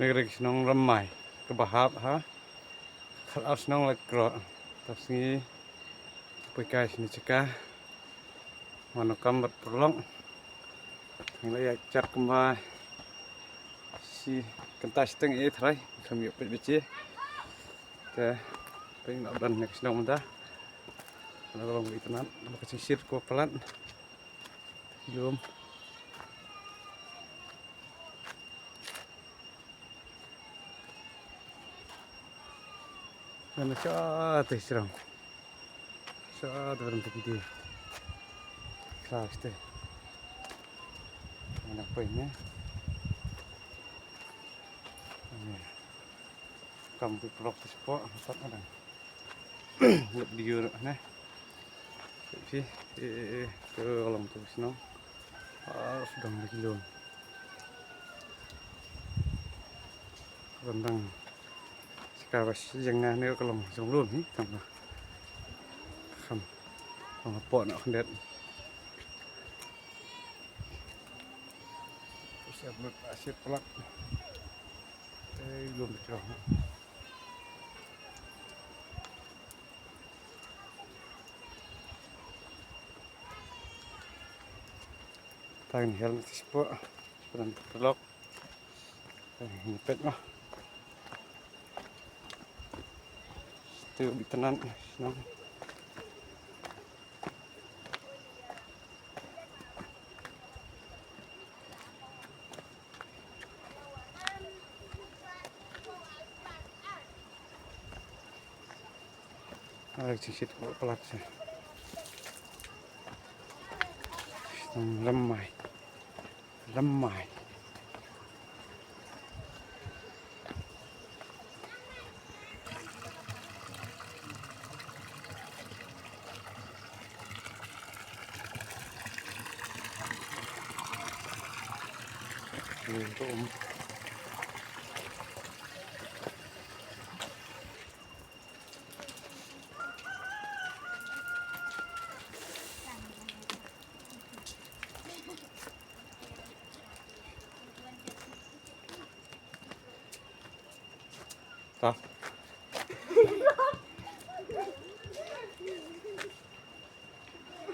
Negeri senong ramai kebahap ha kalau senong lekro tapi pakai sini cekah mana kambat perlong nilai cat kembali si kentas teng try kami opet beci teh pengen nak dan next senong dah kalau itu nan kasih sir ko pelan belum Ano siya ate serang. Siya berhenti gitu. Kelas deh. Enak poinnya. Kamu pelok sport empat orang. Lebih diur nah. Sih ke kolam terus no. Sudah berkilo. Rendang. Kawas jangan ni kalau macam luôn ni sama sama pot nak hendak siap buat asyik pelak belum bercerah tangan helm sport dan pelak nyepet mah itu ditenan senang ada sedikit pelak sih ramai untuk tak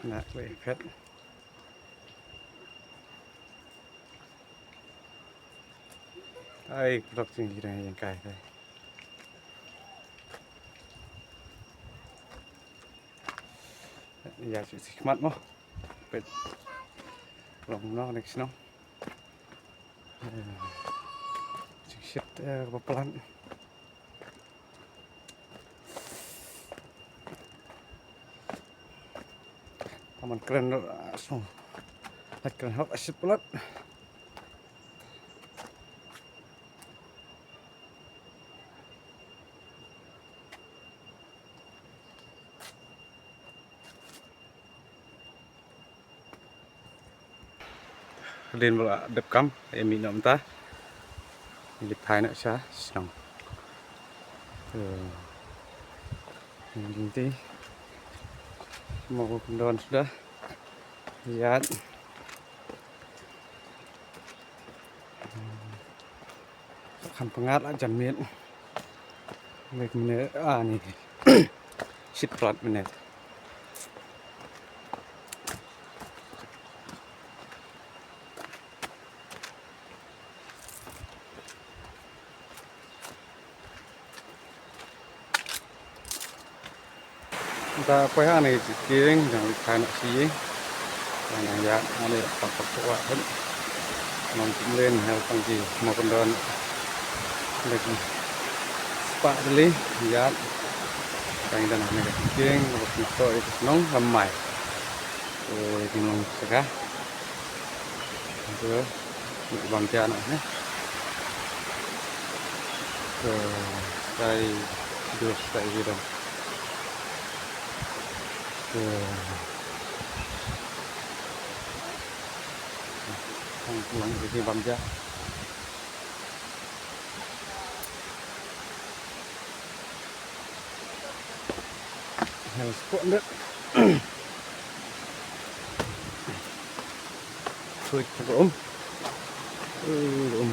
nak pet ai blok sini yang kai đây giờ sự mắt mo pet lòng nó next no shit pelan taman keren langsung keren hok asyik pelat lên vào đập cắm em bị nộm ta lịch hai nữa xa xong tí mau đòn sudah lihat kham pengat aja miet menit nih sit plat menit ta quay hàng này kiếng chẳng khai nọ xí là dạng này tập tập quá hết mong cũng lên theo con gì một con đơn được spa đi giá cành đàn này kiếng một tội nóng hầm mày rồi thì mong sẽ cá rồi bị bằng cha này nhé rồi đây được tại gì đâu không pulang jadi bangja harus kuat deh thôi om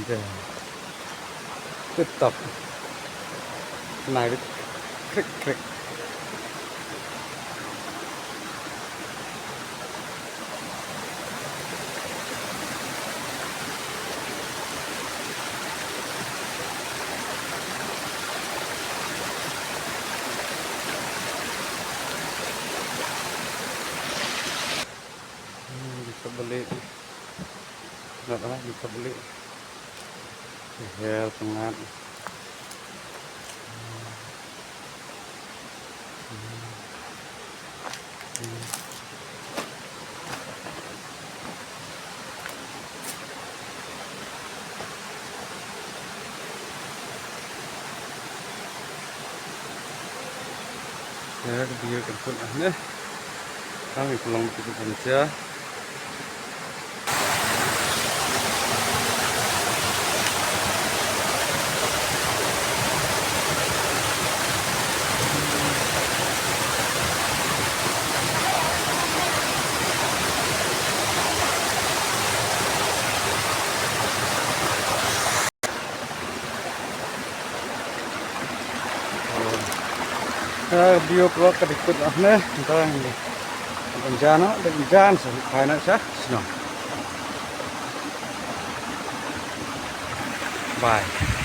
kìa Tetap naik krik krik. Bisa beli, nggak lah bisa beli. Hel pengat. Ya, dia kebun ahnya. Kami pulang begitu saja. Bio keluar ke dekat ahnya. Entah ini. Bencana, bencana, saya sah, senang. Bye.